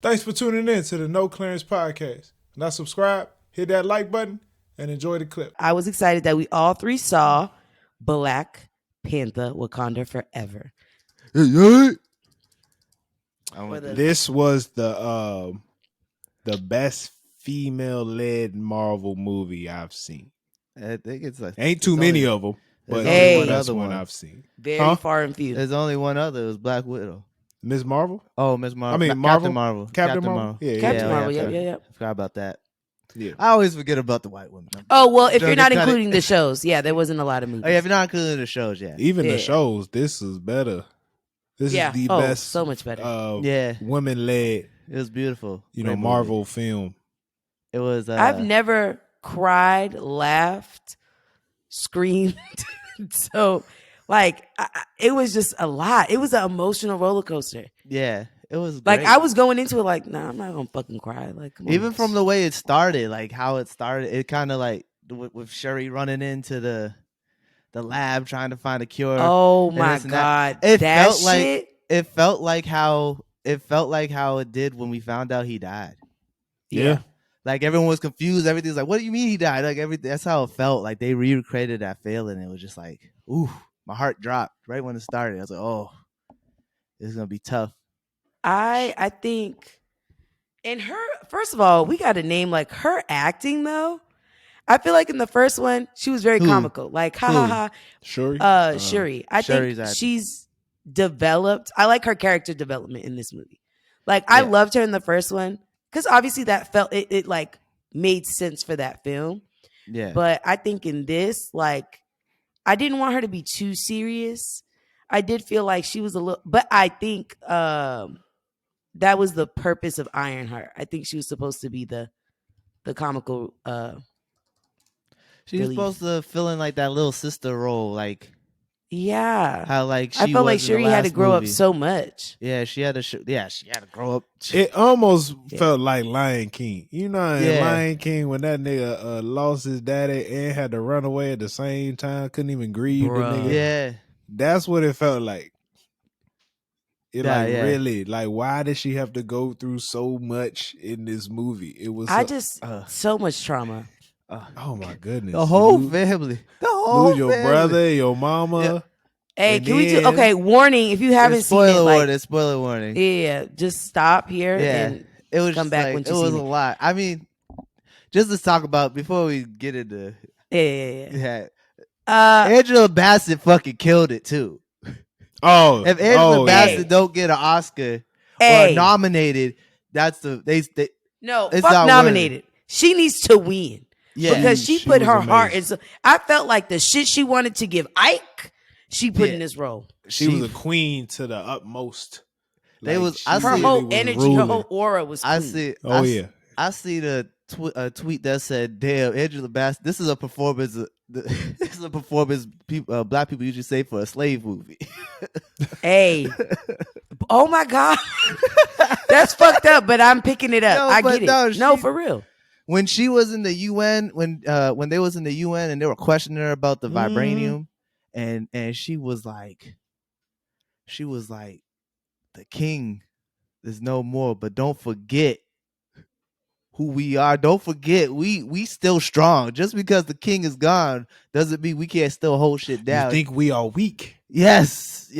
Thanks for tuning in to the No Clearance Podcast. Now subscribe, hit that like button, and enjoy the clip. I was excited that we all three saw Black Panther Wakanda Forever. This was the best female-led Marvel movie I've seen. I think it's like Ain't too many of them, but only one the best other one one. I've seen. Very far and few. There's only one other. It was Black Widow. Ms. Marvel? Oh, Miss Marvel. I mean, Captain Marvel. Marvel. Captain Marvel? Yeah, Captain yeah, Marvel, yeah, yeah. I forgot about that. Yeah. I always forget about the white women. Oh, well, if you're not Cut it. including the shows, yeah, there wasn't a lot of movies. Oh, yeah, if you're not including the shows, yeah. Even Yeah. the shows, this is better. This is the best. So much better. Yeah. Women-led, It was beautiful. Great movie. Marvel film. It was. I've never cried, laughed, screamed. So, like, it was just a lot. It was an emotional roller coaster. Yeah, it was Like, great. I was going into it like, nah, I'm not gonna fucking cry. Like, come on. Even from the way it started, like how it started, it kind of like with Shuri running into the lab trying to find a cure. Oh and my this and that. god, It that felt shit. like it felt like how it did when we found out he died. Yeah. Like everyone was confused. Everything's like, what do you mean he died? Like everything. That's how it felt. Like they recreated that feeling. It was just like, ooh, my heart dropped right when it started. I was like, oh, this is gonna be tough. I think, and her, first of all, we got to name like her acting though. I feel like in the first one she was very Who? comical, like ha ha ha. Shuri? Shuri. I Shuri's think acting. she's developed. I like her character development in this movie. Like I loved her in the first one because obviously that felt it like made sense for that film. Yeah. But I think in this, like, I didn't want her to be too serious. I did feel like she was a little, but I think that was the purpose of Ironheart. I think she was supposed to be the comical. She was relief. supposed to fill in like that little sister role, like Yeah, how like she I felt like was in the Shuri had to last grow movie. up so much. Yeah, she had to. She had to grow up. It almost felt like Lion King. You know, in Yeah. Lion King when that nigga lost his daddy and had to run away at the same time, couldn't even grieve the Bruh. nigga. Yeah, That's what it felt like. It Yeah, like yeah. really like why did she have to go through so much in this movie? It was I so, just so much trauma. oh my goodness. the whole You family. The whole lose your family. brother, your mama. Yeah. Hey, And can we just then- okay? Warning: if you haven't seen it, Spoiler like, warning. Spoiler warning. yeah, just stop here Yeah, and it was come just back like, when it you was see a it. lot. I mean, just to talk about before we get into Yeah. Angela Bassett fucking killed it too. Oh, If Angela Bassett yeah. don't get an Oscar or Hey, nominated, that's the they no, it's fuck not nominated. She needs to win yeah. because she she put was her heart amazing. into. I felt like the shit she wanted to give Ike, she put Yeah. in this role. she was a queen to the utmost. They was- she I Her see- really whole was energy, ruling. her whole aura was. I clean. see. Oh I yeah. I see the tweet that said, "Damn, Angela Bassett. This is a performance. This is a performance black people usually say for a slave movie." Hey, oh my god, that's fucked up. But I'm picking it up. No, I but get it. no, No, she- for real. When she was in the UN, when they was in the UN and they were questioning her about the vibranium, and she was like, the king is no more, but don't forget who we are. Don't forget we still strong. Just because the king is gone doesn't mean we can't still hold shit down. You think we are weak yes.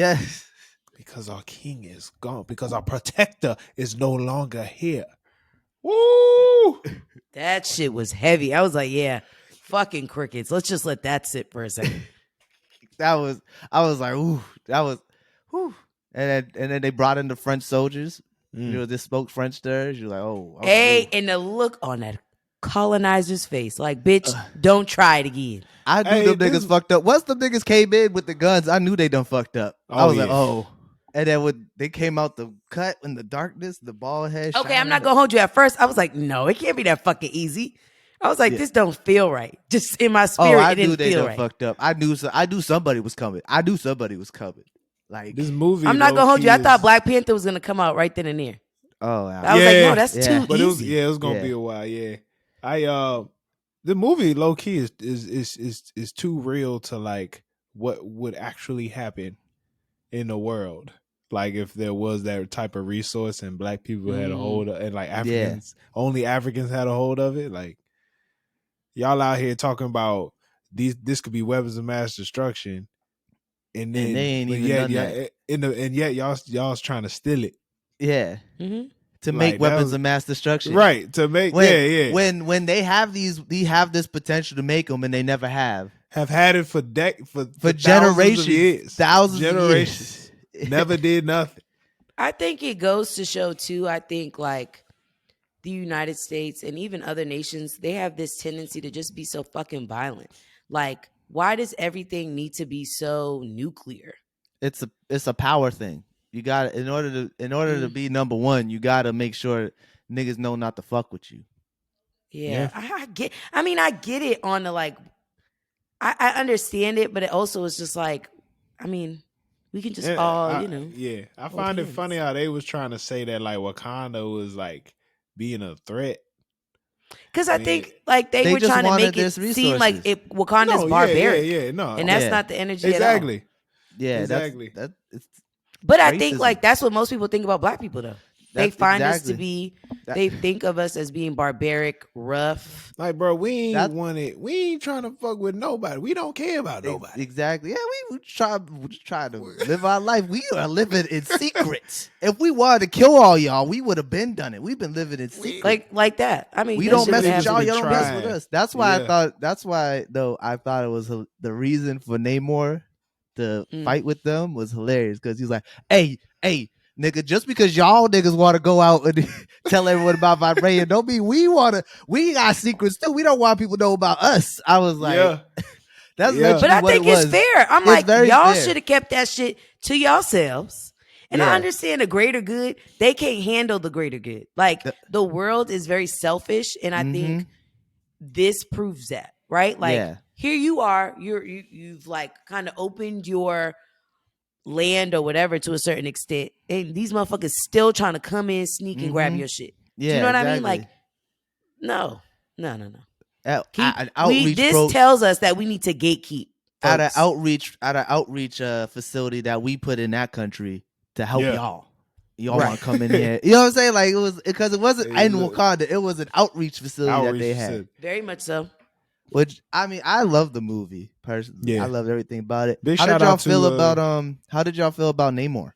because our king is gone, because our protector is no longer here. Woo! That shit was heavy. I was like, yeah, fucking crickets. Let's just let that sit for a second. I was like, ooh, that was, whew. And then they brought in the French soldiers. You know, they spoke French there. You're like, oh, Hey, ooh. and the look on that colonizer's face, like, bitch, don't try it again. I knew Hey, them this- niggas fucked up. Once the niggas came in with the guns, I knew they done fucked up. I Oh, was like, yeah. oh. And then when they came out the cut in the darkness, the bald head. Okay, I'm shining. not gonna hold you. At first, I was like, no, it can't be that fucking easy. I was like, this don't feel right. Just in my Oh, spirit, I it knew didn't they feel done right. fucked up. I knew somebody was coming. Like, This movie. I'm not gonna hold you. I low-key thought is- Black Panther was gonna come out right then and there. oh, I was like, no, that's Yeah. too But easy. it was gonna Yeah. be a while. Yeah, the movie low key is too real to like what would actually happen in the world. Like if there was that type of resource and black people had a hold of, and like Yeah. Africans, only Africans had a hold of it. Like y'all out here talking about this could be weapons of mass destruction, and then they ain't but even yet, done yeah, that. and yet y'all's trying to steal it. Yeah. Mm-hmm. To Like, make that weapons was- of mass destruction. Right, to make When they have this potential to make them and they never have. have had it for generations, thousands of years. never did nothing. I think it goes to show too. I think like the United States and even other nations, they have this tendency to just be so fucking violent. Like, why does everything need to be so nuclear? It's a power thing. You got in order to be number one, you got to make sure niggas know not to fuck with you. Yeah. I get it on the like. I understand it, but it also is just like, I mean, we can just all, you know. Yeah, I hold find it hands. funny how they was trying to say that like Wakanda was like being a threat. Because I Man. think like they were just trying to wanted make it this seem like resources. Wakanda's barbaric. No, And that's Yeah. not the energy at all. exactly. Yeah, Exactly. It's But I think racism. like that's what most people think about black people though. They That's find us exactly- to be, that- they think of us as being barbaric, rough. Like, bro, we That- ain't trying to fuck with nobody. We don't care about nobody. Exactly. Yeah, we try to live our life. We are living in secret. If we wanted to kill all y'all, we would have been done it. We've been living in secret. Like that. I mean, We that don't shit mess with happens. y'all. Y'all don't mess trying. with us. That's why Yeah. That's why though I thought it was the reason for Namor to fight with them was hilarious because he's like, hey, nigga, just because y'all niggas want to go out and tell everyone about vibranium, don't mean we got secrets too. We don't want people to know about us. I was like, Yeah. that's Yeah. literally But I what think it was. it's fair. I'm It's like, very y'all fair. should have kept that shit to yourselves. And Yeah. I understand the greater good. They can't handle the greater good. Like The- the world is very selfish, and I think this proves that, right? Like Yeah. here you are, you've like kind of opened your land or whatever to a certain extent, and these motherfuckers still trying to come in, sneak and grab Mhm. your shit. Yeah, Do you know what I mean? exactly. Like, no. An outreach This tells us that we need to gatekeep. at an folks. outreach facility that we put in that country to help Yeah. y'all. Y'all Right. want to come in here? You know what I'm saying? Like it was because it wasn't Hey, in look. Wakanda. It was an outreach facility that they had. Very much so. Which I mean, I love the movie personally. Yeah. I loved everything about it. Big How shout did y'all out to, feel about How did y'all feel about Namor?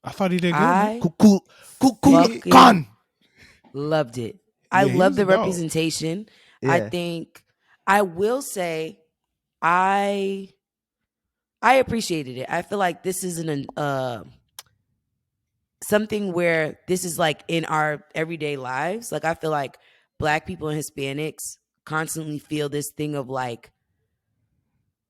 I thought he did good. I Cool, fucking Khan. loved it. I Yeah, he love was the dope. representation. I Yeah. think I will say I appreciated it. I feel like this isn't something where this is like in our everyday lives. Like I feel like Black people and Hispanics constantly feel this thing of like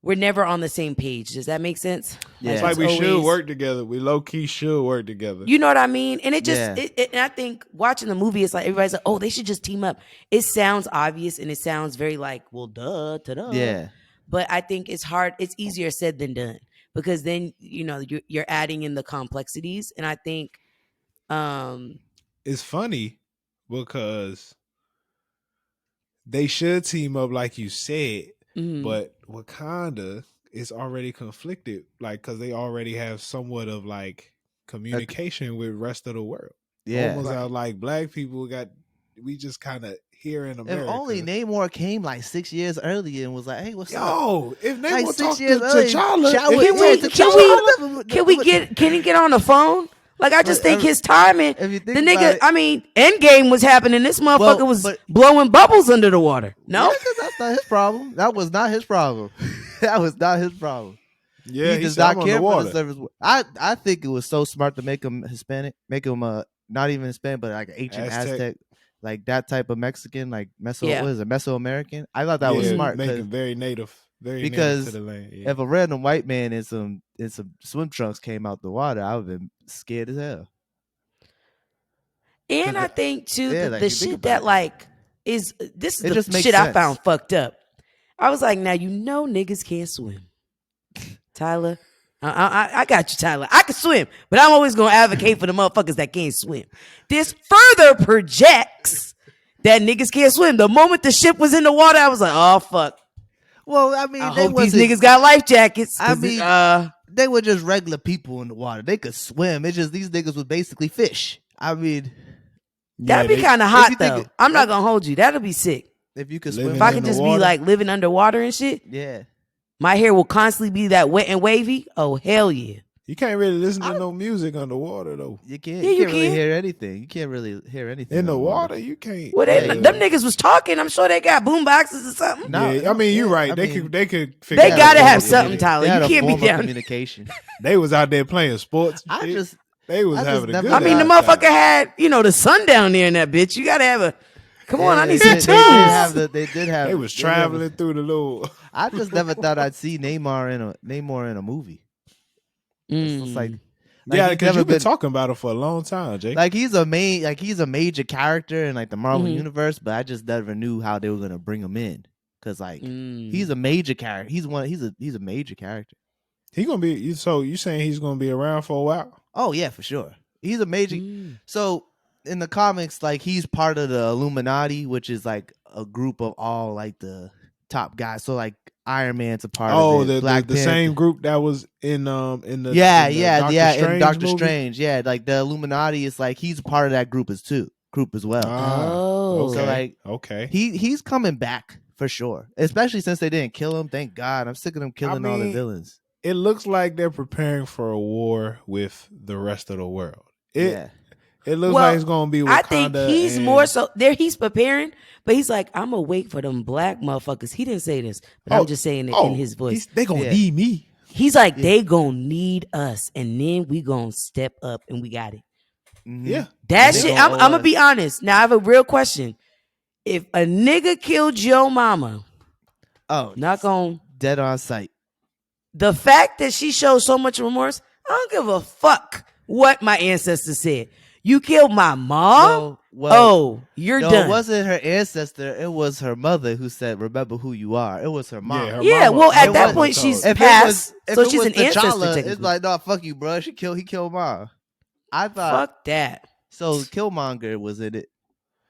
we're never on the same page. Does that make sense? Yeah. It's like it's we should always- work together. We low key should work together. You know what I mean? And it just, Yeah. and I think watching the movie, it's like everybody's like, oh, they should just team up. It sounds obvious and it sounds very like, well, duh, ta-da. Yeah. But I think it's hard. It's easier said than done because then, you know, you're adding in the complexities. And I think, It's funny because they should team up like you said, mhm. but Wakanda is already conflicted, like because they already have somewhat of like communication with rest of the world. Yeah. Almost how like Black people we just kind of here in America. If only Namor came like 6 years earlier and was like, "Hey, what's up?" Yo, if they Like will 6 talk to years early, T'Challa, T'Challa- if he yeah, went to T'Challa- Can he get on the phone? Like, I just But think his timing, if you the think about nigga, it- I mean, Endgame was happening. This motherfucker was but- blowing bubbles under the water. No? Yeah, 'cause that's not his problem. That was not his problem. That was not his problem. Yeah, he does said, not "I'm on care the for water." the service. I think it was so smart to make him Hispanic, make him not even Hispanic, but like ancient Aztec, like that type of Mexican, like what is it, Mesoamerican? I thought that was Yeah, smart make 'cause it very native, because native to the land. Yeah. if a random white man in some swim trunks came out the water, I would have been scared as hell. And I think too yeah, that like, the you think shit about that it. like is this is It the just makes shit I sense. found fucked up. I was like, now you know niggas can't swim, Tyler. I got you, Tyler. I can swim, but I'm always gonna advocate for the motherfuckers that can't swim. This further projects that niggas can't swim. The moment the ship was in the water, I was like, oh fuck. Well, I mean, I they hope these wasn't- niggas got life jackets. I 'cause mean, they were just regular people in the water. They could swim. It's just these niggas was basically fish. I mean, That'd be kind of if hot you think though. I'm not gonna hold you. That'll be sick. if you could Living swim, If I in could the just be water? like living underwater and shit, yeah. my hair will constantly be that wet and wavy. Oh hell yeah! You can't really listen to no music underwater though. You can't. Yeah, you you can't really can. hear anything. You can't really hear anything In the underwater. water, you can't. Well, Yeah. them niggas was talking. I'm sure they got boom boxes or something. No, Yeah, I mean, you're right. I They mean, could figure They out gotta a have way. something, Tyler. They had You a can't be form of down. communication. They was out there playing sports. and I shit. just they was I just having a never- good I mean, the time. motherfucker had the sun down there in that bitch. You gotta have a. Come on, I need they, some they did tunes. have the, they did have. They was they traveling through the little. never- I just never thought I'd see Neymar in a movie. It's just like Yeah, he's because never you've been been- talking about it for a long time, Jake. Like he's a major character in like the Marvel Mhm. universe, but I just never knew how they were gonna bring him in because like Mm. he's a major character. He's a major character. He gonna be. So you saying he's gonna be around for a while? Oh yeah, for sure. He's a major. Mm. So in the comics, like he's part of the Illuminati, which is like a group of all like the top guys. So like Iron Man's a part Oh, of it. the Black the same Panther. group that was in the Yeah, in the yeah, Doctor yeah. Strange In Doctor movie? Strange, yeah, like the Illuminati is like he's a part of that group as well. Oh. So, like, okay. He's coming back for sure, especially since they didn't kill him. Thank God. I'm sick of them killing all the mean, villains. It looks like they're preparing for a war with the rest of the world. It looks Well, like it's gonna be Wakanda. I think he's and- more so there. He's preparing, but he's like, I'm gonna wait for them black motherfuckers. He didn't say this, but Oh, I'm just saying it in his voice. They gonna Yeah. need me. He's like, they gonna need us, and then we gonna step up, and we got it. Mhm. Yeah. That They shit. gonna I'm owe gonna us. be honest. Now I have a real question. If a nigga killed your mama, Oh, not gonna. dead on sight. The fact that she shows so much remorse, I don't give a fuck what my ancestors said. You killed my mom? No, well, Oh, you're no, done. it wasn't her ancestor. It was her mother who said, "Remember who you are." It was her mom. Yeah, her Yeah, mama- well, her at that mama point, told she's her. passed, if so it she's was an ancestor, T'Challa, technically. it's like, no, fuck you, bro. He killed mom. I thought Fuck that. so. Killmonger was in it.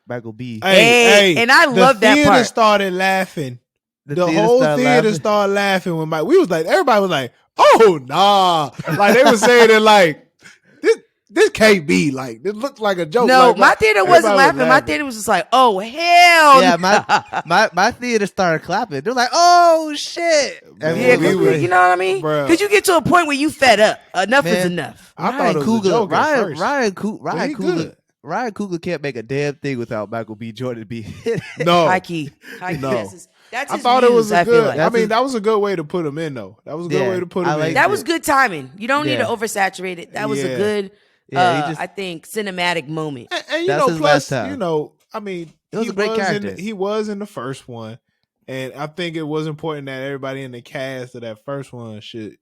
Michael B. Hey, and I love that The theater part. started laughing. The theater whole started theater laughing. started laughing when we was like, everybody was like, "Oh nah!" Like they were saying it like this can't be like this looks like a joke. No, Like, my theater wasn't everybody was laughing. My theater was just like, oh, hell Yeah, no. my theater started clapping. They're like, "Oh shit!" Man, Yeah, we 'cause was- you know what I mean? Bruh. Because you get to a point where you fed up. Enough is Man, enough. I thought it was a joke at first. Ryan But he Coogler. good. Ryan Coogler can't make a damn thing without Michael B. Jordan being hit. No, High key. No. That's I his thought it was muse, a I feel good. like. I mean, his- that was a good way to put him in, though. That was a good Yeah, way to put I him like in. That was good timing. You don't need Yeah. to oversaturate it. That was a Yeah. good, Yeah, he just- I think, cinematic moment. And you That's know, his plus, last time. you know, I mean, It was a great character. He was in the first one, and I think it was important that everybody in the cast of that first one should.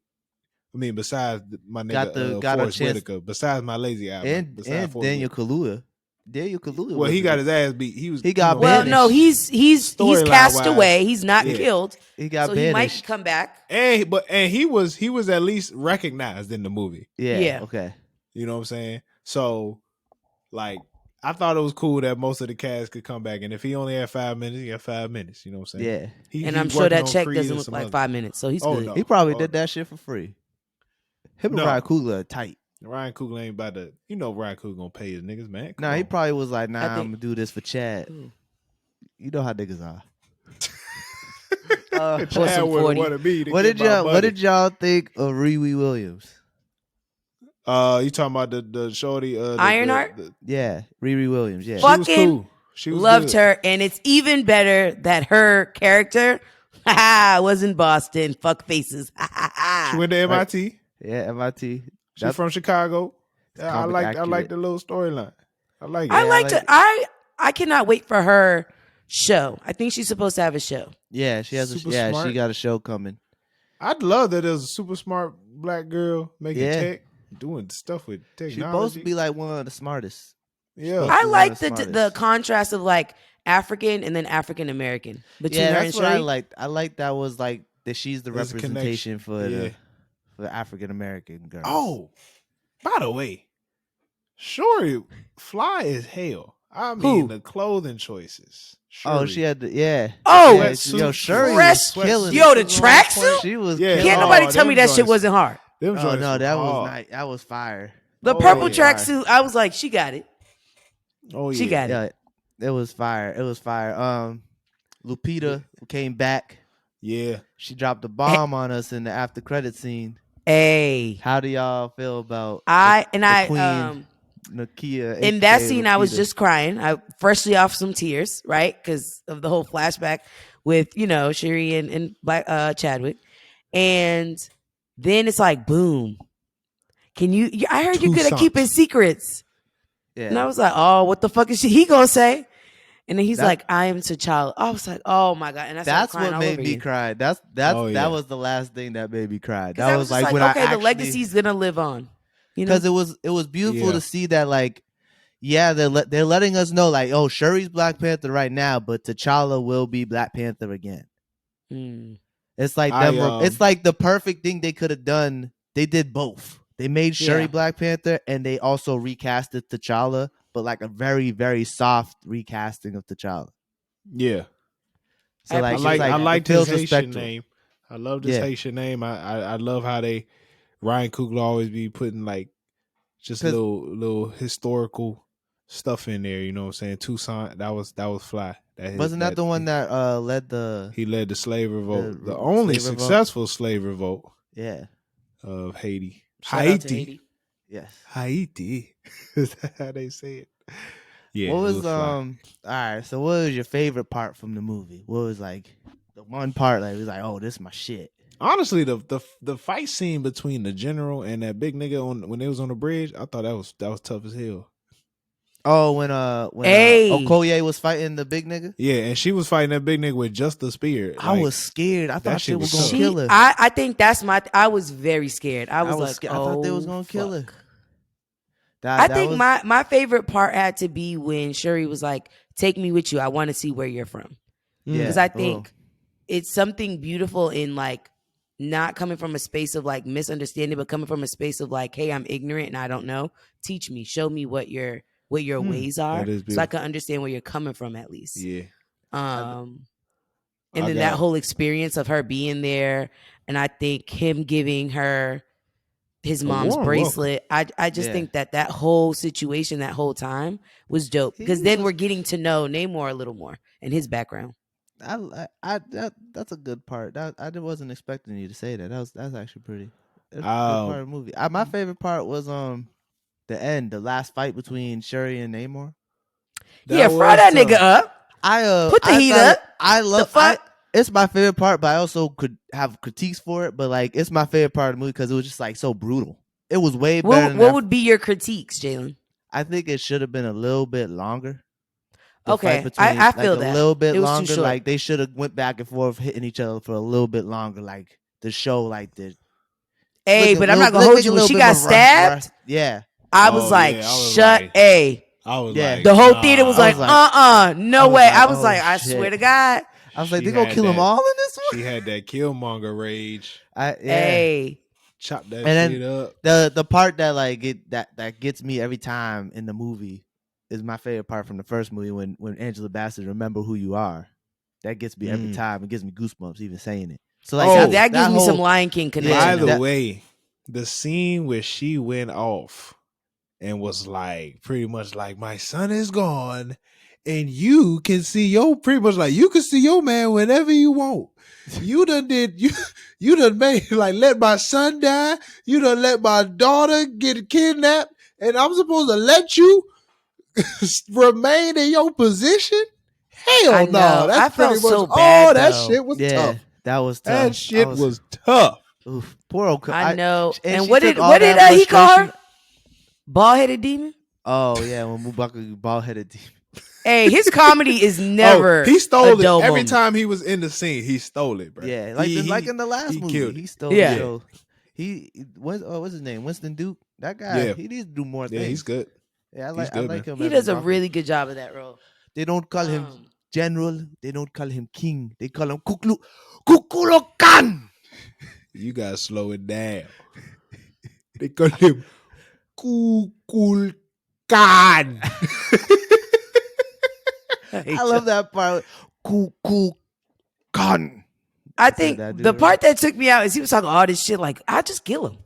I mean, besides my nigga got a Forrest chance- Whitaker, besides my lazy eye, and besides Forrest Daniel Whitaker. Kaluuya. Daniel Kaluuya. Well, he was got in his ass beat. He was. He got Well, banished. no, he's Storyline cast wise, away. He's not yeah. killed. it. He got So he might banished. come back. and he was at least recognized in the movie. Yeah. Yeah. Okay. You know what I'm saying? So, like, I thought it was cool that most of the cast could come back, and if he only had 5 minutes, he had 5 minutes. You know what I'm saying? Yeah. And he's I'm sure working that on check Creed doesn't and look some like other- 5 minutes. So he's Oh, good. no. He probably Oh. did that shit for free. Him and No. Ryan Coogler are tight. Ryan Coogler ain't about to. You know, Ryan Coogler gonna pay his niggas, man. Come Nah, he on. probably was like, "Nah, I think- I'm gonna do this for Chad." Mm. You know how niggas are. Chad for some would've 40. wanted me to What get did my y'all? What money. did y'all think of Riri Williams? You talking about the shorty? Ironheart? Yeah, Riri Williams. Yeah, Fuck. She was cool. She was Loved good. her, and it's even better that her character was in Boston. Fuck faces. She went to MIT. yeah, MIT. She's from Chicago. Yeah, I comic like accurate. the little storyline. I like it. I Yeah, liked like it. I cannot wait for her show. I think she's supposed to have a show. Yeah, she has. Super She smart. got a show coming. I'd love that there's a super smart black girl making Yeah. tech, doing stuff with technology. She's supposed to be like one of the smartest. yeah. She's I one like of the the smartest. contrast of like African and then African American between Yeah, her that's and what I Shuri. liked. I like that was like that she's the There's a representation for Yeah. the African American girl. Oh, by the way, Shuri fly as hell. I mean, Who? the clothing choices. Oh, Shuri. she had the yeah. Oh, yeah, sweatsuit, yo, Shuri fresh- was killing yo, it. the tracksuit? She was Yeah. Can't killing Oh, nobody it. tell me them that shit joints. wasn't hard. Them Oh joints no, was that was hard. nice. That was fire. The Oh, purple yeah. tracksuit, I was like, she got it. Oh She yeah. got it. Yeah, it was fire. It was fire. Lupita came back. Yeah. She dropped a bomb on us in the after credit scene. Hey, How do y'all feel about I Queen Nakia? in that aka scene I was Lupita? just crying. I freshly off some tears, right? Because of the whole flashback with, Sherry and Black Chadwick. And then it's like, boom. I heard you're good at Toussaint. keeping secrets. Yeah. And I was like, oh, what the fuck is he gonna say? And then he's like, I am T'Challa. I was like, oh my God. And that's what made me cry. That was the last thing that made me cry. That was like when okay, I the legacy's gonna live on. Because it was beautiful Yeah. to see that, like, yeah, they're letting us know, like, oh, Shuri's Black Panther right now, but T'Challa will be Black Panther again. It's like it's like the perfect thing they could have done. They did both. They made Shuri Black Panther, and they also recasted T'Challa, but like a very, very soft recasting of T'Challa. Yeah. So I like his Haitian name. I love this Haitian name. I love how Ryan Coogler always be putting like just little historical stuff in there. You know what I'm saying? Toussaint, that was fly. Wasn't that the one that led the? He led the slave revolt, the only successful slave revolt. Yeah. Of Haiti. Shout out to Haiti. Yes. Haiti. Is that how they say it? Yeah. What was all right, so what was your favorite part from the movie? What was like the one part that was like, oh, this is my shit? Honestly, the fight scene between the general and that big nigga when they was on the bridge, I thought that was tough as hell. Oh, when Okoye was fighting the big nigga? Yeah, and she was fighting that big nigga with just the spear. I was scared. I thought she was gonna kill her. I think I was very scared. I was scared. I thought they was gonna kill her. I think my favorite part had to be when Shuri was like, take me with you. I want to see where you're from. Because I think it's something beautiful in like not coming from a space of like misunderstanding, but coming from a space of like, hey, I'm ignorant and I don't know. Teach me. Show me what your ways are, so I can understand where you're coming from at least. Yeah. And then that whole experience of her being there, and I think him giving her his mom's bracelet. I just think that whole situation, that whole time was dope, because then we're getting to know Namor a little more and his background. That's a good part. I wasn't expecting you to say that. That's actually pretty. That's a good part of the movie. My favorite part was the end, the last fight between Shuri and Namor. Fry that nigga up. Put the heat up. I love it. It's my favorite part, but I also could have critiques for it. But like, it's my favorite part of the movie because it was just like so brutal. It was way better. What would be your critiques, Jalen? I think it should have been a little bit longer. Okay, I feel that a little bit longer. Like they should have went back and forth, hitting each other for a little bit longer. Like the show, like the. Hey, but I'm not gonna hold you. When she got stabbed, yeah. I was like, shut a. I was like, the whole theater was like, no way. I was like, I shit. swear to God. I was like, they gonna kill them all in this one? She had that Killmonger rage. Hey. Chop that shit up. The part that like that gets me every time in the movie is my favorite part from the first movie when Angela Bassett, remember who you are. That gets me every time. It gives me goosebumps even saying it. So like that gives me some Lion King connection. By the way, the scene where she went off and was like, pretty much like, my son is gone, and you can see you can see your man whenever you want. You done made like, let my son die. You done let my daughter get kidnapped, and I'm supposed to let you remain in your position? Hell no. That's I felt pretty much so bad. that shit was tough. That was tough. That shit was tough. Oof, poor old. I know. And what did he call her? Bald-headed demon? Oh yeah, when M'Baku bald-headed demon. Hey, his comedy is never. He stole it every moment. time he was in the scene. He stole it, bro. Yeah, like in the last movie, he stole it. So what's his name? Winston Duke. That guy. He needs to do more things. Yeah, he's good. Yeah, I like him. He does a really good job of that role. They don't call him general. They don't call him king. They call him Kukulokan. You gotta slow it down. They call him Kukulkan. I love that part. Kukulkan. I think the part that took me out is he was talking all this shit like, I'll just kill him.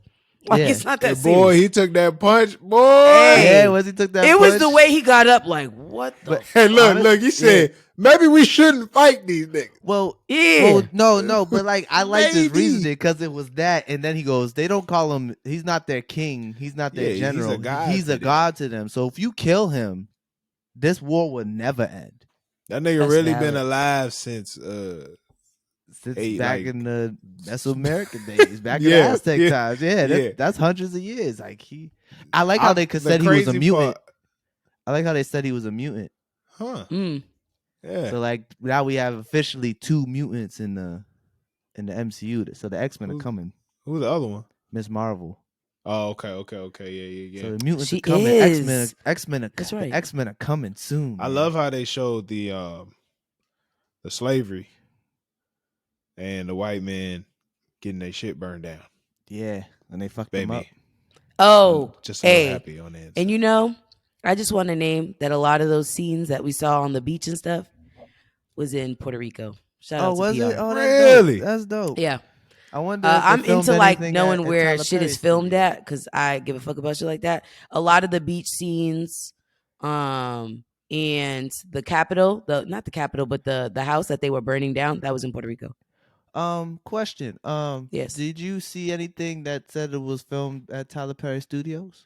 Like Yeah. it's not that boy, serious. he took that punch, boy. Hey. Yeah, once he took that It was punch. the way he got up. Like what the? But- Hey, look, Honest- look. He said maybe we shouldn't fight these niggas. Well, Yeah. no, but like I like this Maybe. reasoning because it was that, and then he goes, they don't call him. He's not their king. He's not their Yeah, he's a general. god He's to a them. god to them. So if you kill him, this war would never end. That nigga That's really valid. been alive since Since Hey, back like- in the Mesoamerican days, back in the Yeah, Aztec yeah, times. Yeah, yeah. that's hundreds of years. Like I like how they the said he was a crazy mutant. part- I like how they said he was a mutant. Huh. Mm. Yeah. So like now we have officially 2 mutants in the MCU. So the X-Men are Who- coming. Who's the other one? Miss Marvel. Oh, okay. Yeah. So the mutants She are coming. is. X-Men are That's right. X-Men are coming soon. I man. love how they showed the slavery and the white men getting their shit burned down. Yeah, and they fucked them up. Baby. Oh, Just a little hey. happy on that. And you know, I just want to name that a lot of those scenes that we saw on the beach and stuff was in Puerto Rico. Shout out Oh, to was PR. it? Oh, that's Really? dope. That's dope. Yeah. I wonder. If they I'm filmed into like anything knowing at where Tyler shit is Perry's filmed studio. at because I give a fuck about shit like that. A lot of the beach scenes, and the Capitol, not the Capitol, but the house that they were burning down, that was in Puerto Rico. Question. Yes. Did you see anything that said it was filmed at Tyler Perry Studios?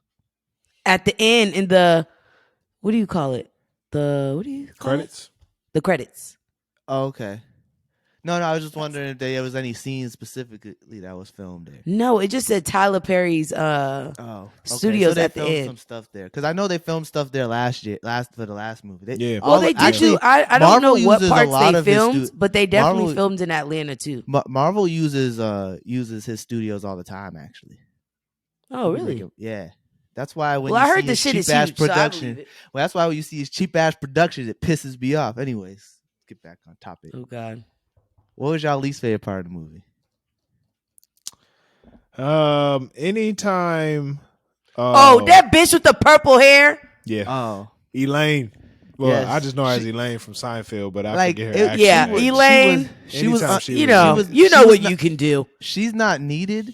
At the end, in the what do you call it? What do you call Credits? it? The credits. Oh, okay. No, I was just wondering if there was any scenes specifically that was filmed there. No, it just said Tyler Perry's Oh, okay. studios so they at the filmed end. some stuff there because I know they filmed stuff there for the last movie. Yeah. Well, they did actually, too. I don't know Marvel what uses a parts lot they of his filmed, but they definitely Marvel- filmed in Atlanta too. Marvel uses his studios all the time. Actually. Oh, really? Yeah. That's why when Well, you I heard see the his shit is cheap-ass huge, so I production, believe it. well, that's why when you see his cheap ass production, it pisses me off. Anyways, let's get back on topic. Oh God. What was y'all least favorite part of the movie? Anytime. Oh, that bitch with the purple hair. Yeah. Oh, Elaine. Well, Yes. I just know her as She- Elaine from Seinfeld, but I like, forget her it- actual yeah, name. Elaine. She was. Anytime she You was- know, was- you she know was what not- you can do. She's not needed,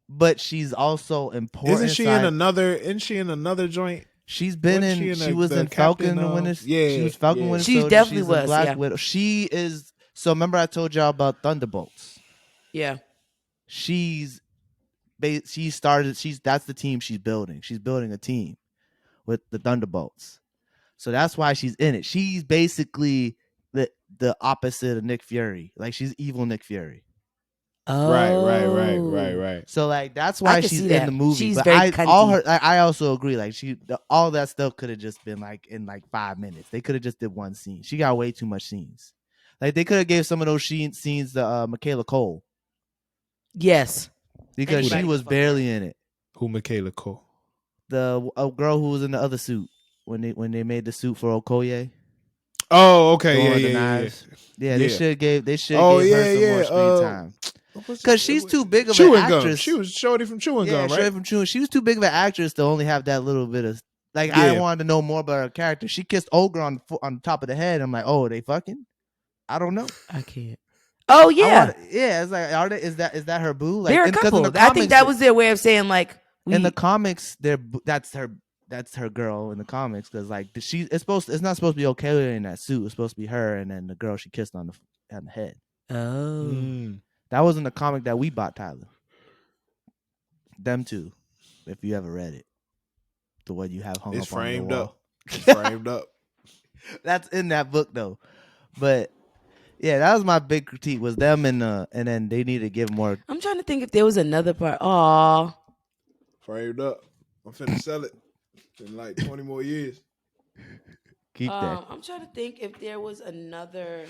but she's also important. Isn't she in another? Isn't she in another joint? She's been Wasn't in. she She in was the in Falcon Captain, the Winter. yeah, she was Falcon yeah. Winter She Soldier. definitely she's in was, Black yeah. Widow. She is. So remember, I told y'all about Thunderbolts. Yeah. She's. She started. That's the team she's building. She's building a team with the Thunderbolts. So that's why she's in it. She's basically the opposite of Nick Fury. Like she's evil Nick Fury. Oh. Right. So like that's I why can she's see in that. the movie. She's but very I also agree. Like all that stuff could have just been like in like 5 minutes. They could have just did one scene. She got way too much scenes. Like they could have gave some of those scenes to Michaela Cole Yes. because Anybody she was fuck barely in it. Who Michaela Cole? The girl who was in the other suit when they made the suit for Okoye. Oh, the okay, one with the yeah. knives. Yeah, they Yeah. should gave her some yeah, more screen time. Because she's too big of an Chewing gum. actress. She was Shorty from Chewing Yeah, Gum, straight right? from Chewing. She was too big of an actress to only have that little bit of like. Yeah. I wanted to know more about her character. She kissed Olga on the top of the head. I'm like, oh, they fucking? I don't know. I can't. Oh yeah. Yeah. It's like, is that her boo? Like, They're a 'cause couple. in the I think comics- that was their way of saying like in the comics. That's her girl in the comics because like it's not supposed to be okay in that suit. It's supposed to be her and then the girl she kissed on the head. Oh. Mm. That was in the comic that we bought, Tyler. Them two, if you ever read it, the one you have hung It's up on your framed wall. up. It's framed up. That's in that book though. But yeah, that was my big critique was them and then they need to give more. I'm trying to think if there was another part. Aw. Framed up. I'm finna sell it in like 20 more years. Keep that. I'm trying to think if there was another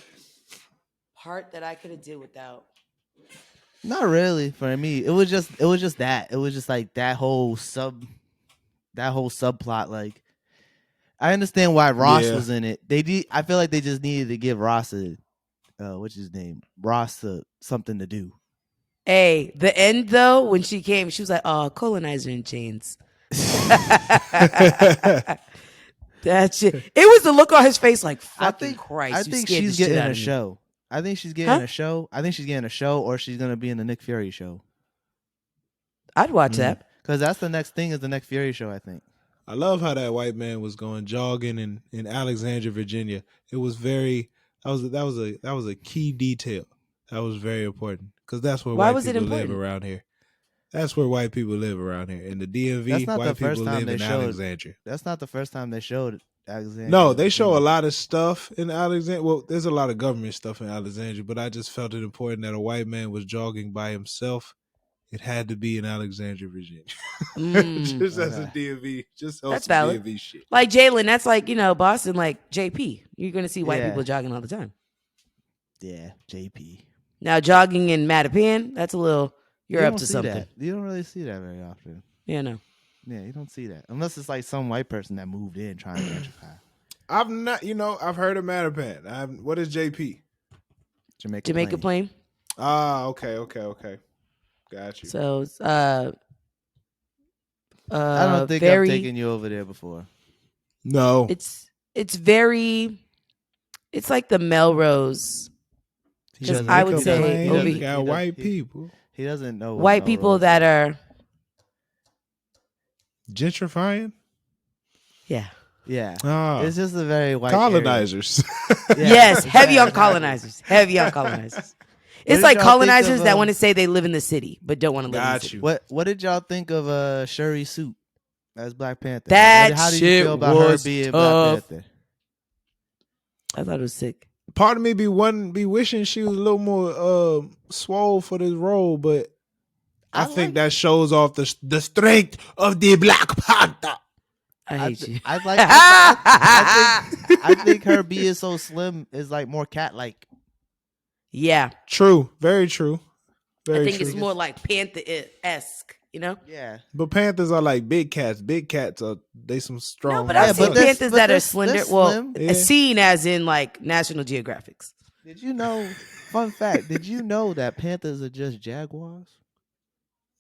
part that I could have did without. Not really for me. It was just that. It was just like that whole subplot. Like I understand why Ross Yeah. was in it. I feel like they just needed to give Ross what's his name? Ross something to do. Hey, the end though, when she came, she was like, "Oh, colonizer in chains." That shit. It was the look on his face, like fucking Christ. I you think scared the she's shit getting out a of me. show. I think she's getting Huh? a show. I think she's getting a show, or she's gonna be in the Nick Fury show. I'd watch that. Because that's the next thing is the next Fury show, I think. I love how that white man was going jogging in Alexandria, Virginia. It was very that was a key detail. That was very important because that's where Why white was it people live important? around here. That's where white people live around here. In the DMV, That's not the white first people time live they in showed- Alexandria. That's not the first time they showed Alexandria. No, they show a lot of stuff in Alexandria. Well, there's a lot of government stuff in Alexandria, but I just felt it important that a white man was jogging by himself. It had to be in Alexandria, Virginia. Just as a DMV, just on That's some valid. DMV shit. Like Jalen, that's like, Boston, like JP. You're going to see white Yeah. people jogging all the time. Yeah, JP. Now, jogging in Mattapan, that's a little, you're You up don't to see something. that. You don't really see that very often. Yeah, no. Yeah, you don't see that. Unless it's like some white person that moved in trying to gentrify. I've not, I've heard of Mattapan. What is JP? Jamaica Plain. Ah, okay. Got you. So, I don't think I've taken you over there before. No. It's like the Melrose. Because I would say over he got white people. He doesn't know what white people Melrose that is. are, Gentrifying? yeah. Yeah. Ah, It's just a very white colonizers. area. Yeah, Yes, heavy on exactly. colonizers. Heavy on colonizers. It's did like y'all think colonizers of, that want to say they live in the city, but don't want to live in the Got city. you. What did y'all think of Shuri Suit as Black Panther? That How do you shit feel about her was being tough. Black Panther? I thought it was sick. Part of me be wishing she was a little more swole for this role, but I think that shows off the strength of the Black Panther. I hate you. I think her being so slim is like more cat-like. Yeah. True. Very true. I Very think true. it's more like Panther-esque, Yeah. But panthers are like big cats. Big cats are they some strong. No, but Yeah, I've seen but they're- Panthers but that they're- are slender. they're Well, slim. Yeah. seen as in like National Geographics. Did you know? Fun fact. Did you know that panthers are just jaguars?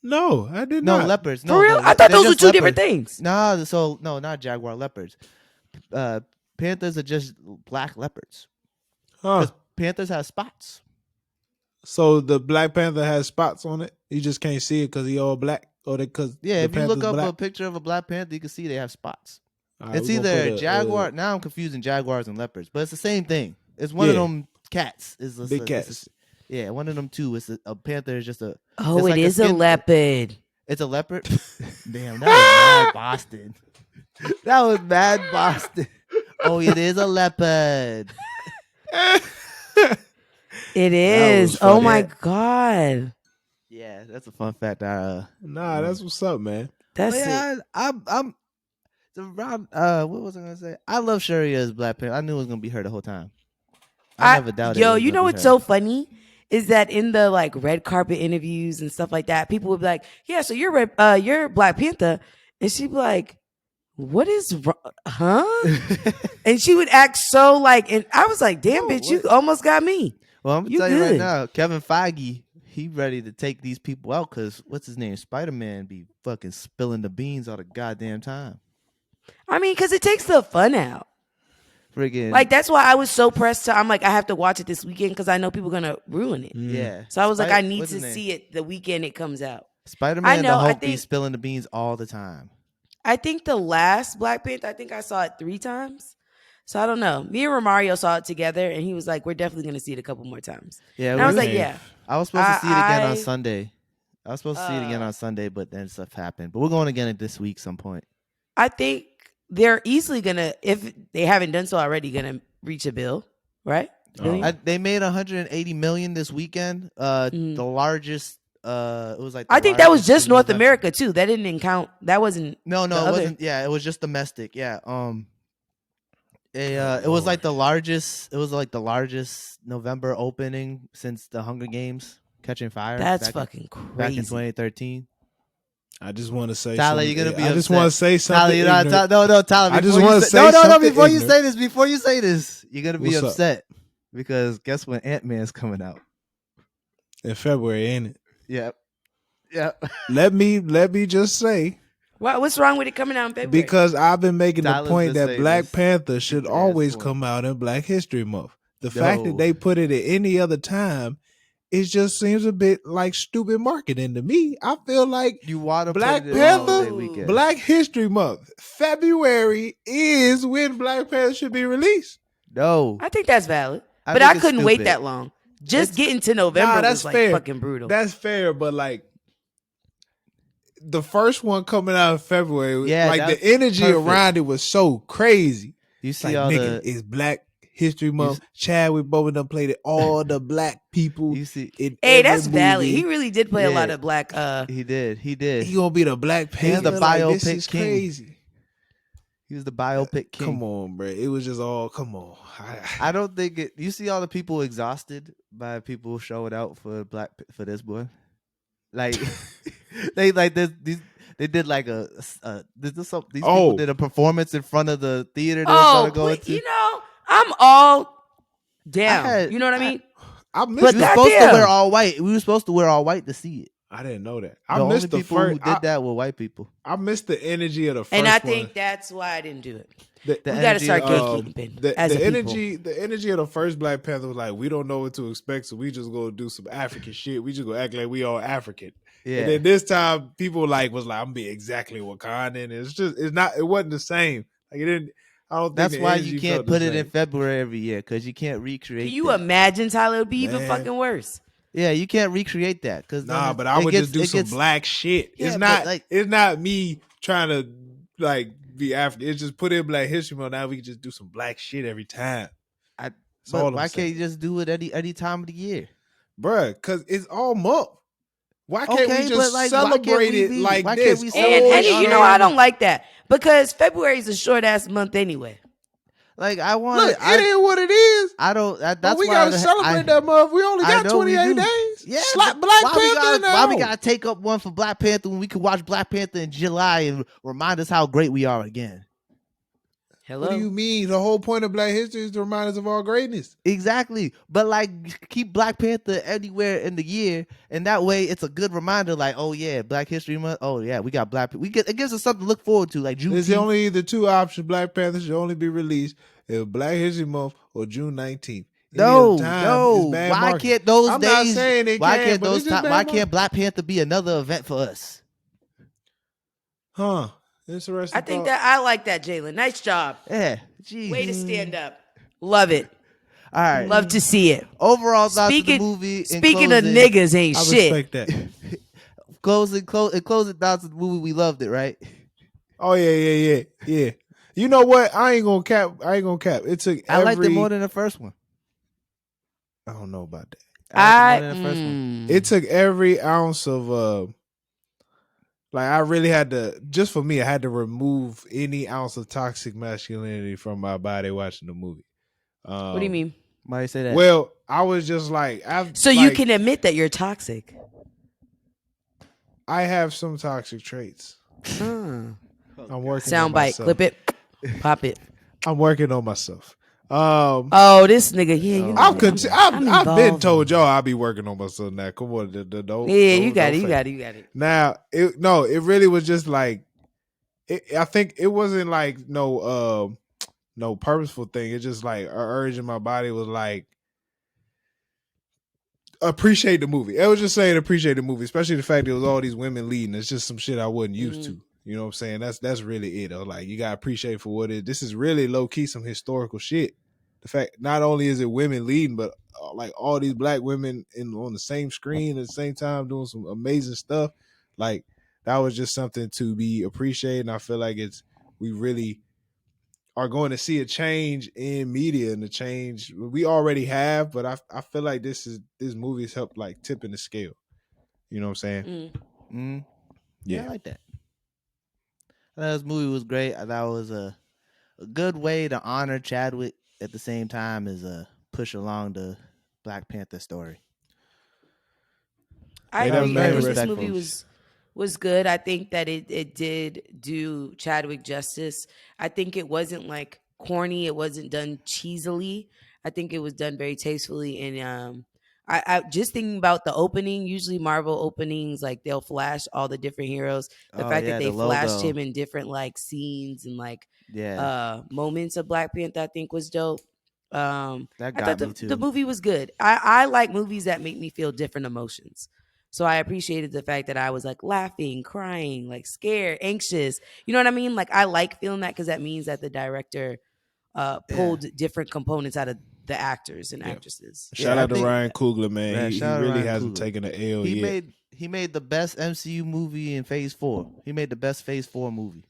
No, I did No, not. leopards. For No, real? no, I thought they're those were just two different leopards. things. No, not jaguar leopards. Panthers are just black leopards. Huh. 'Cause panthers have spots. So the Black Panther has spots on it. You just can't see it because he all black, or because Yeah, if you look up black? a picture of a black panther, you can see they have spots. All right, It's we gonna either put a jaguar. Now I'm confusing jaguars and leopards, but it's the same thing. It's one of Yeah. them cats. big cats. Yeah, one of them two. It's a panther. Is just a. Oh, It's it like a is a skin- leopard. It's a leopard. Damn, that was mad Boston. That was mad Boston. Oh, it is a leopard. It That was is. Oh funny. my god. Yeah, that's a fun fact. Nah, that's what's up, man. That's it. yeah, I'm. Around, what was I gonna say? I love Shuri as Black Panther. I knew it was gonna be her the whole time. I never doubted. Yo, it was you gonna know be what's her. so funny is that in the like red carpet interviews and stuff like that, people would be like, "Yeah, so you're Black Panther," and she'd be like, "What is wrong? Huh?" And she would act so like, and I was like, "Damn, Oh, bitch, you what? almost got me." Well, I'm gonna You tell you right good. now, Kevin Feige, he ready to take these people out because what's his name? Spider-Man be fucking spilling the beans all the goddamn time. I mean, because it takes the fun out. Friggin' Like that's why I was so pressed to. I'm like, I have to watch it this weekend because I know people are gonna ruin it. yeah. So I was like, I need what's to his name? see it the weekend it comes out. Spider-Man I and know, the I Hulk be think- spilling the beans all the time. I think the last Black Panther, I think I saw it 3 times. So I don't know. Me and Romario saw it together, and he was like, "We're definitely going to see it a couple more times." Yeah, And I was we- like, "Yeah." I was supposed to see it again I- on Sunday. I was supposed to see it again on Sunday, but then stuff happened. But we're going again this week some point. I think they're easily gonna, if they haven't done so already, gonna reach a bill, right? Billion? They made 180 million this weekend. Mhm. The largest. It was like. I the think that was largest just in North November. America too. That didn't count. That wasn't. No, the it other- wasn't. Yeah, it was just domestic. Yeah. It was like the largest. It was like the largest November opening since the Hunger Games Catching Fire. That's back fucking back in crazy. 2013. I just want to say, Tyler, something. you're gonna be I just upset. want to say something. Tyler, you're not. ignorant. No, Tyler. I just before you wanna say- say no. something Before you ignorant. say this, you're gonna be What's up? upset because guess when Ant-Man's coming out? In February, ain't it? Yep. Yep. Let me just say, What's wrong with it coming out in February? because I've been making the Tyler's point been that saying Black this. Panther should Yes, always boy. come out in Black History Month. The fact No. that they put it at any other time it just seems a bit like stupid marketing to me. I feel like You want to put Black it in Memorial Day Panther, weekend. Black History Month, February is when Black Panther should be released. No. I think that's valid. I But think I it's couldn't wait stupid. that long. Just It's- getting to November Nah, that's was like fair. fucking brutal. That's fair, but like the first one coming out in February, Yeah, like the that's energy perfect. around it was so crazy. You It's see like, all nigga, the it's Black History Month. Chadwick Boseman played it. All the black people you see in Hey, every that's movie. valid. He really did play a lot Yeah. of black. he did. He did. He gonna be the Black He's Panther. the Like, this biopic is king. crazy. He was the biopic king. Come on, bro. It was just all. Come on. I don't think it. You see all the people exhausted by people showing out for this boy. Like they like this. They did like these people did a performance in front of the theater they were gonna go into. You know, I'm all down. You know what I mean? I We missed. were But supposed to goddamn. wear all white. We were supposed to wear all white to see it. I didn't know that. The I only missed the people first. who did that were white people. I missed the energy of the first And I one. think that's why I didn't do it. The We got to start energy, gatekeeping the as a people. energy, the energy of the first Black Panther was like, we don't know what to expect, so we just go do some African shit. We just go act like we all African. Yeah. And then this time, people was like, I'm gonna be exactly Wakandan. It wasn't the same. Like it didn't. I don't think That's the why energy you can't felt the put it in same. February every year because you can't recreate. Can you that. imagine, Tyler? It would be even Man. fucking worse. Yeah, you can't recreate that because Nah, but I would just do some black shit. Yeah, it's but, not. like- It's not me trying to like be African. It's just put in Black History Month. Now we can just do some black shit every time. That's all But I'm why saying. can't you just do it any time of the year? Bruh, because it's all month. Why can't Okay, we but, just like, why can't celebrate we it be- like why can't this? we And celebrate Eddie, you know, I don't like that because February is a short ass month anyway. Like I want. Look, it is what it is. I don't. That's But we why gotta celebrate that month. We only I got know we 28 do. days. Yeah, Slap but Black why we Panther gotta, why we now. gotta take up one for Black Panther when we could watch Black Panther in July and remind us how great we are again? Hello. What do you mean? The whole point of Black history is to remind us of our greatness. Exactly, but like keep Black Panther anywhere in the year, and that way it's a good reminder. Like, oh yeah, Black History Month. Oh yeah, we got Black. It gives us something to look forward to. Like June. There's only the two options. Black Panther should only be released in Black History Month or June 19th. No. Why Why can't those I'm days? not saying it why can, can't but those? it's just bad Why month. can't Black Panther be another event for us? Huh? Interesting. I think thought. that I like that, Jalen. Nice job. Yeah. Jeez. Way to stand up. Love it. All right. Love to see it. Overall thoughts of the Speaking, movie. speaking of niggas, ain't I shit. respect that. closing thoughts of the movie. We loved it, right? Oh yeah. You know what? I ain't gonna cap. It took. I liked it more than the first one. I don't know about that. I liked it more than the first one. It took every ounce of like I really had to, just for me, I had to remove any ounce of toxic masculinity from my body watching the movie. What do you mean? Why you say that? Well, I was just like, So you can admit that you're toxic. I have some toxic traits. I'm working. on Soundbite. myself. Clip it. Pop it. I'm working on myself. Oh, this nigga. Yeah, you know. I've been involved. told y'all I'll be working on myself now. Come on, don't. Yeah, you don't got it. You fake. got it. You got it. Now, it really was just like, I think it wasn't like no purposeful thing. It's just like an urge in my body was like, appreciate the movie. I was just saying appreciate the movie, especially the fact there was all these women leading. It's just some shit I wasn't used to. You know what I'm saying? That's really it. I was like, you gotta appreciate for what it is. This is really low key some historical shit. The fact not only is it women leading, but like all these black women on the same screen at the same time doing some amazing stuff. Like that was just something to be appreciated. And I feel like we really are going to see a change in media, and the change we already have, but I feel like this movie has helped like tipping the scale. You know what I'm saying? Yeah, I like that. I thought this movie was great. I thought it was a good way to honor Chadwick at the same time as push along the Black Panther story. I Yeah, that was agree. I very think this respectful. movie was good. I think that it did do Chadwick justice. I think it wasn't like corny. It wasn't done cheesily. I think it was done very tastefully. And I just thinking about the opening. Usually Marvel openings, like they'll flash all the different heroes. The fact that they the flashed logo. him in different like scenes and like Yeah. moments of Black Panther, I think was dope. That I got thought me too. the movie was good. I like movies that make me feel different emotions. So I appreciated the fact that I was like laughing, crying, like scared, anxious. You know what I mean? Like I like feeling that because that means that the director pulled different components out of the actors and Yeah. actresses. Shout I out to think Ryan Coogler, man. yeah, He shout out to really Ryan hasn't Coogler. taken the L yet. He made the best MCU movie in Phase 4. He made the best Phase 4 movie.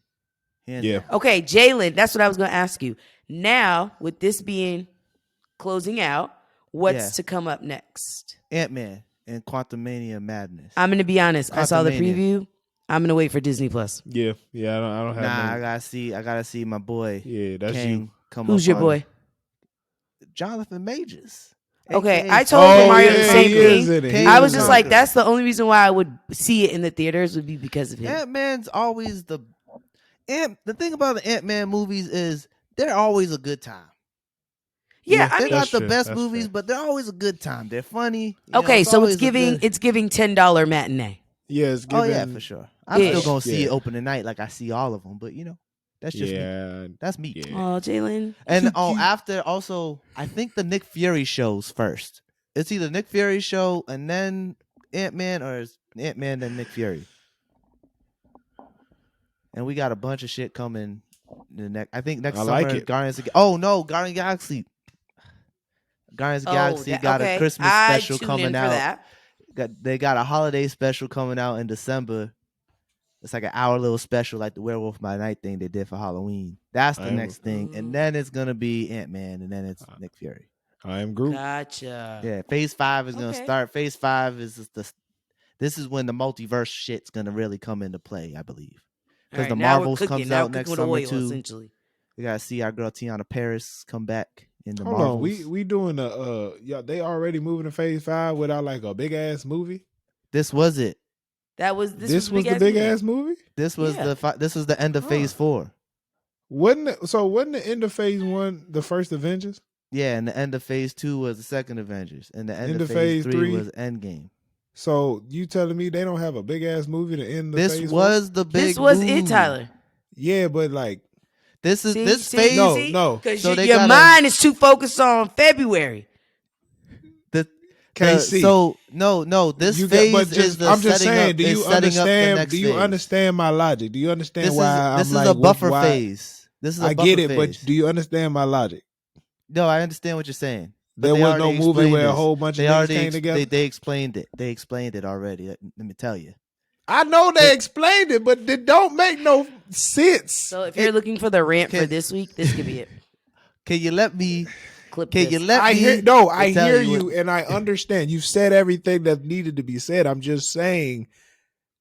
Hands Yeah. down. Okay, Jalen, that's what I was going to ask you. Now, with this being closing out, what's Yeah. to come up next? Ant-Man and Quantumania Madness. I'm going to be honest. I saw the Quantumania. preview. I'm going to wait for Disney Plus. Yeah. Yeah. I don't have Nah, no. I gotta see my boy Yeah, that's Kang you. come Who's up your on boy? Jonathan Majors. Okay, AKA I told Oh, Mario the yeah, same he is thing. in it. King I of was just like, Conquer. that's the only reason why I would see it in the theaters would be because of him. Ant-Man's always the thing about the Ant-Man movies is they're always a good time. Yeah, I They're mean, not the true. best That's movies, fair. but they're always a good time. They're funny. You know, okay, so always a good- it's giving $10 matinee. Yeah, it's Oh giving. yeah, for sure. I'm still Ish. gonna see it Yeah. opening night like I see all of them, but that's just me. Yeah. That's me. Yeah. Oh, Jalen. And after also, I think the Nick Fury shows first. It's either Nick Fury show and then Ant-Man, or it's Ant-Man then Nick Fury. And we got a bunch of shit coming. I think next I summer, like it. Guardians. Guardians Galaxy. Guardians Galaxy got a Christmas special coming out. That. They got a holiday special coming out in December. It's like an hour little special, like the Werewolf by Night thing they did for Halloween. That's the next thing, and then it's gonna be Ant-Man, and then it's Nick Fury. I am Groot. Gotcha. Yeah, Phase 5 is gonna Okay. start. Phase 5 is this is when the multiverse shit's gonna really come into play, I believe, because All the right, now we're Marvels cooking. comes Now out we're next cooking with summer oil, too. essentially. We gotta see our girl Tiana Paris come back in the Hold Marvels. on, we doing they already moving to Phase 5 without like a big ass movie. This was it. This was the big ass movie. This was Yeah. this was the end of Phase 4. Wasn't the end of Phase 1 the first Avengers? Yeah, and the end of Phase 2 was the second Avengers, and the end End of of Phase Phase 3 3 was Endgame. So you telling me they don't have a big ass movie to end the This Phase was the big. This was move. it, Tyler. Yeah, but like This is this phase. No. Because So they your gotta- mind is too focused on February. KC. So no. This phase is the I'm just setting saying. up. Do you is setting up the understand? next Do you phase. understand my logic? Do you understand This why is I'm a like buffer why, phase. This is a I buffer get it, phase. but do you understand my logic? No, I understand what you're saying. But There they was no already movie explained where a this. whole bunch of They niggas already came together. They explained it. They explained it already. Let me tell you. I know they explained it, but it don't make no sense. So if you're looking for the rant for Can- this week, this could be it. Can you let me? Clip Can this. you let I me? hear tell you, what- and I understand. You've said everything that needed to be said. I'm just saying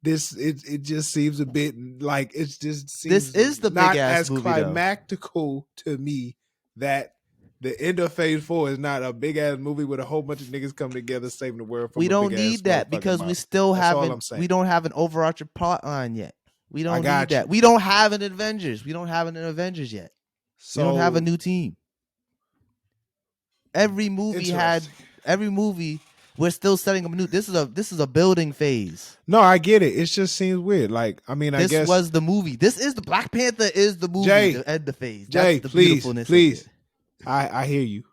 this. It just seems a bit like it just seems. This is the not big-ass as movie, though. climactical to me that the end of Phase 4 is not a big ass movie with a whole bunch of niggas coming together saving the world. From We a don't big-ass need that motherfucking because we monster. still That's all I'm haven't. saying. We don't have an overarching plot line yet. We don't got need that. you. We don't have an Avengers. We don't have an Avengers yet. So We don't have a new team. Every movie Interesting. we're still setting up a new. This is a building phase. No, I get it. It just seems weird. Like, I mean, I This guess was the movie. This is the Black Panther is the movie Jay, to end the phase. Jay, That's the beautifulness of please. it. I hear you.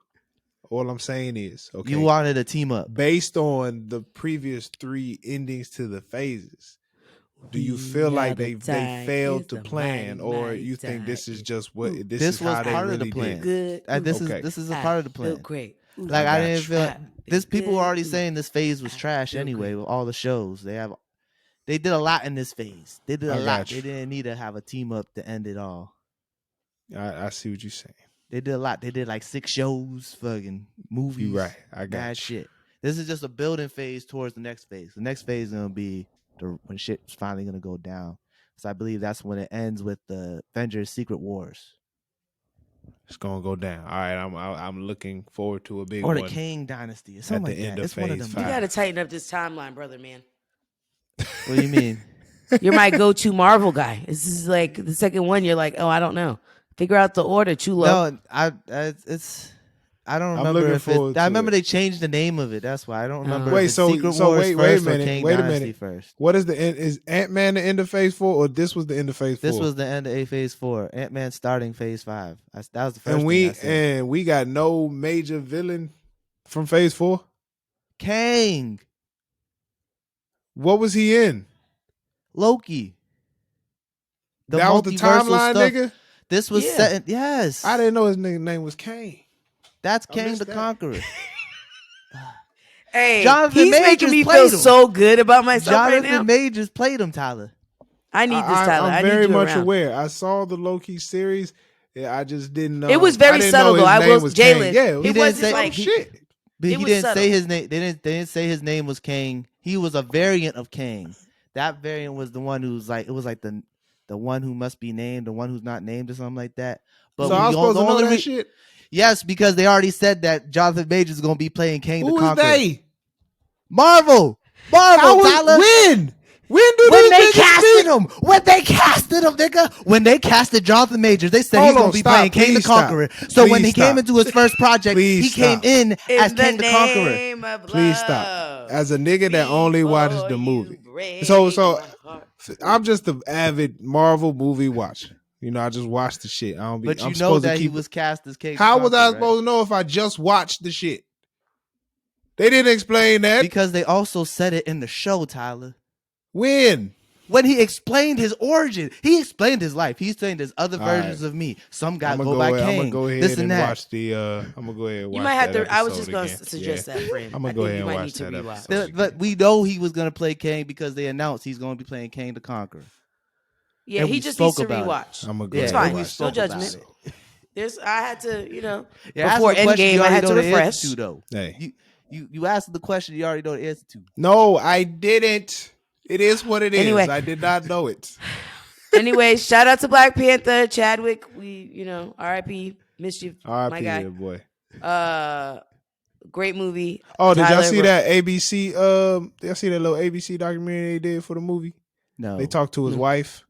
All I'm saying is, okay, You wanted a team up. based on the previous 3 endings to the phases, do you feel We like are they the time, failed it's to the plan, mighty, or mighty you think time. this is just what this This is was how they part of the really plan. did? Good. Okay. This is a part of the plan. Feel great. Ooh, Like I I got didn't you. feel this. People were already Good. saying this phase was trash feel anyway. great. With all the shows they did a lot in this phase. They did a I lot. got you. They didn't need to have a team up to end it all. I see what you're saying. They did a lot. They did like 6 shows, fucking movies. You right. I got Mad you. shit. This is just a building phase towards the next phase. The next phase is gonna be when shit's finally gonna go down. So I believe that's when it ends with the Avengers Secret Wars. It's gonna go down. All right, I'm looking forward to a big Or the one. Kang Dynasty or something the like end that. of It's one of phase them. You 5. got to tighten up this timeline, brother, man. What do you mean? You're my go-to Marvel guy. This is like the second one. You're like, oh, I don't know. Figure out the order. Chulo. No, it's I don't I'm remember looking if forward it. I to remember it. they changed the name of it. That's why I don't remember. Wait, if it's so- Secret so Wars wait a first or minute, Kang wait a Dynasty minute. first. What is the end? Is Ant-Man the end of Phase 4, or this was the end of Phase 4? This was the end of Phase 4. Ant-Man starting Phase 5. That was the first and thing I said. we got no major villain from Phase 4. Kang, What was he in? Loki. The That was the multiversal timeline, stuff. nigga. This was Yeah. set in, yes. I didn't know his nigga name was Kane. That's I Kang missed the that. Conqueror. Hey, Jonathan he's Majors making me played feel him. so good about myself right now. Jonathan Majors played him, Tyler. I need this, Tyler. I'm I very need you much around. aware. I saw the Loki series. Yeah, I just didn't know. It was I very didn't subtle, know though. his I name will, was Jalen. Kane. Yeah, He didn't wasn't say- like shit. But It he was didn't subtle. say his name. They didn't say his name was Kang. He was a variant of Kang. That variant was the one who's like, it was like the one who must be named, the one who's not named, or something like that. But So I was supposed to know that shit. Yes, because they already said that Jonathan Majors is going to be playing Kang Who the is Conqueror. they? Marvel, How was, Tyler. when? When do When these they niggas casted speak? him, nigga. When they casted Jonathan Majors, they said Hold he's on, going to be stop, playing Kang the please stop. Conqueror. So when Please he came stop. into his first project, Please he came stop. in as in Kang the Conqueror. name of Please love. stop. As a nigga that only watches the movie. So I'm just an avid Marvel movie watcher. You know, I just watch the shit. I don't be. But I'm you know supposed that to he keep. was cast as Kang. How the was I Conqueror, supposed to know if I just watched the shit? They didn't explain that. Because they also said it in the show, Tyler. When he explained his origin, he explained his life. He explained there's other All versions right. of me. Some guys I'm go by I'm Kang. gonna go ahead This and that. watch the. I'm gonna go ahead and watch. You might have that to. I was episode just going again. to suggest that for him. I'm gonna I go think ahead you and might watch need to that rewatch. episode. But we know he was going to play Kang because they announced he's going to be playing Kang the Conqueror. Yeah, And he we just needs spoke to about it. rewatch. I'm gonna go It's ahead and fine. watch No that judgment. episode. I had to, You're before asking a question Endgame, you I already had to know the refresh. answer to, though. Hey. You asked the question you already know the answer to. No, I didn't. It is what it is. Anyway. I did not know it. Anyway, shout out to Black Panther, Chadwick. We, R.I.P. Mischief, my R.I.P. guy. there, boy. Great movie. Oh, did y'all Tyler see Ro- that ABC? Y'all see that little ABC documentary they did for the movie? No. They talked to his No. wife.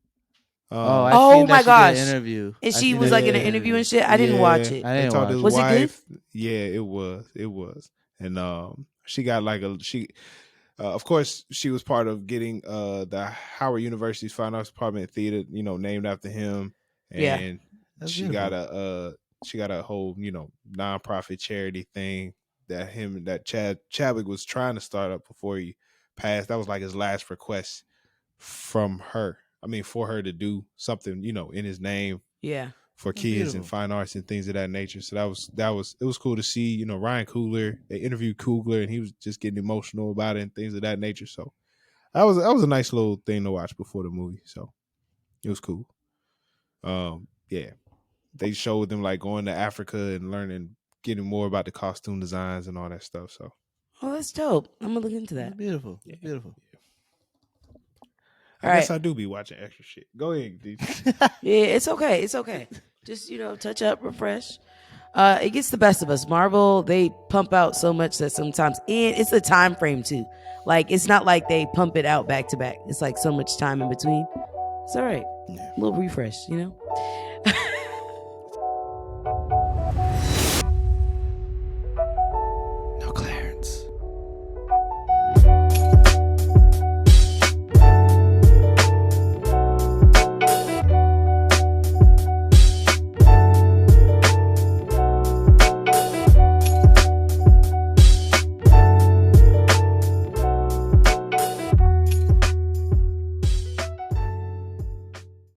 I Oh seen that my she did gosh. an interview. And I she seen was that like she in did an interview and shit. I didn't watch it. I They didn't talked to his watch Was it good? wife. Yeah, it was, and she got like of course, she was part of getting the Howard University's Fine Arts Department Theater, named after him, Yeah. and That's she beautiful. got a whole nonprofit charity thing that Chadwick was trying to start up before he passed. That was like his last request from her. I mean, for her to do something, in his name Yeah. for That's kids beautiful. and fine arts and things of that nature. So it was cool to see, Ryan Coogler. They interviewed Coogler and he was just getting emotional about it and things of that nature. So that was a nice little thing to watch before the movie. So it was cool. Yeah. They showed them like going to Africa and learning, getting more about the costume designs and all that stuff. So Oh, that's dope. I'm gonna look into It's that. beautiful. It's beautiful. I All guess right. I do be watching extra shit. Go ahead, D. Yeah, it's okay. It's okay. Just touch up, refresh. It gets the best of us. Marvel, they pump out so much that sometimes, and it's a time frame too. Like it's not like they pump it out back to back. It's like so much time in between. It's all right. Yeah. A little refresh,